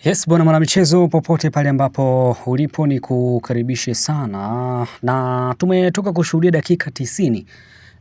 Yes, bwana mwanamichezo popote pale ambapo ulipo ni kukaribishe sana, na tumetoka kushuhudia dakika 90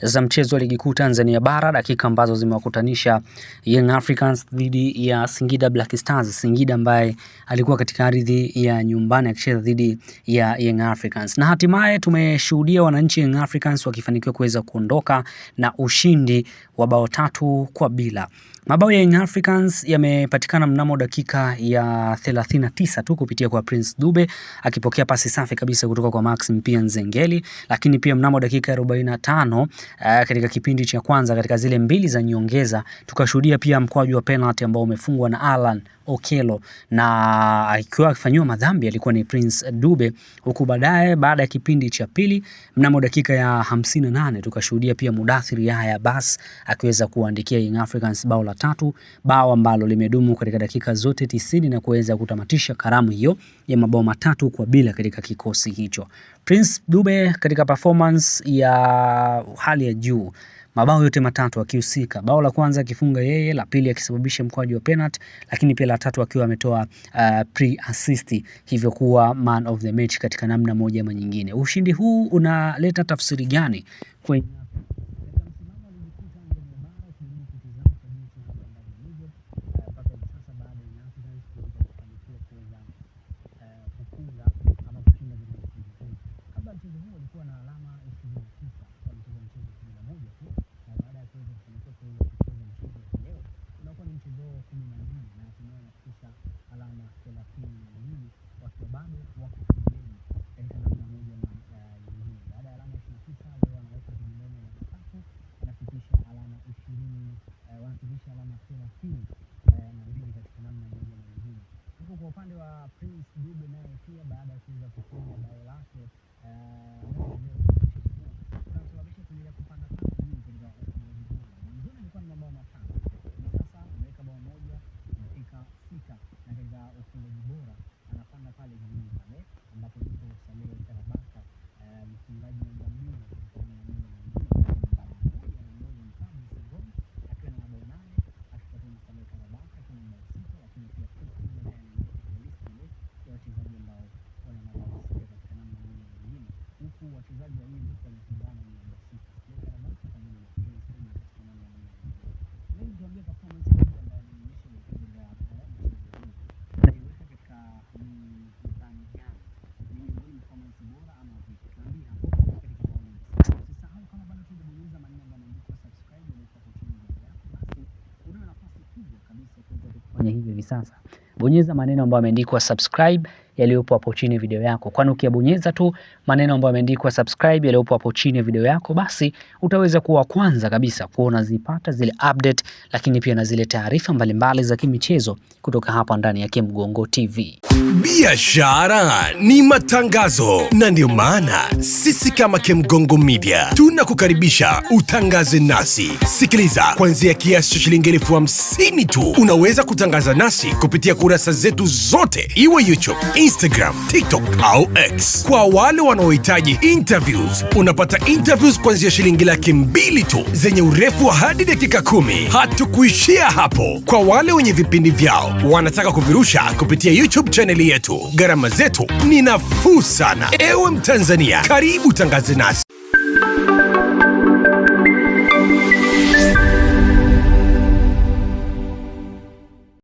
za mchezo wa ligi kuu Tanzania bara, dakika ambazo zimewakutanisha Young Africans dhidi ya Singida Black Stars. Singida ambaye alikuwa katika ardhi ya nyumbani akicheza dhidi ya Young Africans, na hatimaye tumeshuhudia wananchi Young Africans wakifanikiwa kuweza kuondoka na ushindi wa bao 3-0. Mabao ya Young Africans yamepatikana mnamo dakika ya 39 tu kupitia kwa Prince Dube akipokea pasi safi kabisa kutoka kwa Max Mpia Nzengeli, lakini pia mnamo dakika ya 45 katika kipindi cha kwanza katika zile mbili za nyongeza tukashuhudia pia mkwaju wa penalty ambao umefungwa na Alan Okello, na akiwa akifanywa madhambi alikuwa ni Prince Dube, huku baadaye baada ya kipindi cha pili mnamo dakika ya 58 tukashuhudia pia Mudathir Yahya Bas akiweza kuandikia Young Africans bao la 3, bao ambalo limedumu katika dakika zote 90 na kuweza kutamatisha karamu hiyo ya mabao 3-0 katika kikosi hicho. Prince Dube katika performance ya hali ya juu, mabao yote 3 akihusika, bao la kwanza akifunga yeye, la pili akisababisha mkwaju wa penalty, lakini pia la 3 akiwa ametoa pre-assist, hivyo kuwa man of the match katika namna moja ama nyingine. Ushindi huu unaleta tafsiri gani kwa kwa upande wa Prince Dube naye pia baada ya kuweza kufunga bao lake tunasababisha kuendelea kupanda kasi juu katika ufungaji huu. Mwanzoni alikuwa na mabao 5, sasa ameweka bao moja dakika 6, na katika ufungaji bora anapanda pale juu pale ambapo yuko Saleh Karabaka, mfungaji namba 2 wachezaji wa nje kwa mashindano ya Afrika. Karabaka pamoja na Prince Dube katika namna moja. Leo tuambie performance ambayo inaonyesha mchezo wa katika mtani gani. Ni performance bora ama vipi? Tuambie hapo katika comment. Usisahau kama bado hujabonyeza maneno ambayo yameandikwa subscribe na hapo chini yako, basi una nafasi kubwa kabisa kuweza kufanya hivyo hivi sasa. Bonyeza maneno ambayo yameandikwa subscribe yaliyopo hapo chini video yako, kwani ukibonyeza tu maneno ambayo yameandikwa subscribe yaliyopo hapo chini video yako, basi utaweza kuwa kwanza kabisa kuona zipata zile update, lakini pia na zile taarifa mbalimbali za kimichezo kutoka hapa ndani ya Mgongo TV. Biashara ni matangazo, na ndio maana sisi kama Mgongo Media tunakukaribisha utangaze nasi. Sikiliza, kuanzia kiasi cha shilingi 50,000 tu unaweza kutangaza nasi kupitia kurasa zetu zote, iwe YouTube, Instagram, TikTok au X. Kwa wale wanaohitaji interviews, unapata interviews kuanzia shilingi 200,000 tu zenye urefu wa hadi dakika 10. Hatukuishia hapo. Kwa wale wenye vipindi vyao wanataka kuvirusha kupitia YouTube channel yetu, gharama zetu ni nafuu sana. Ewe Mtanzania, karibu tangaze nasi.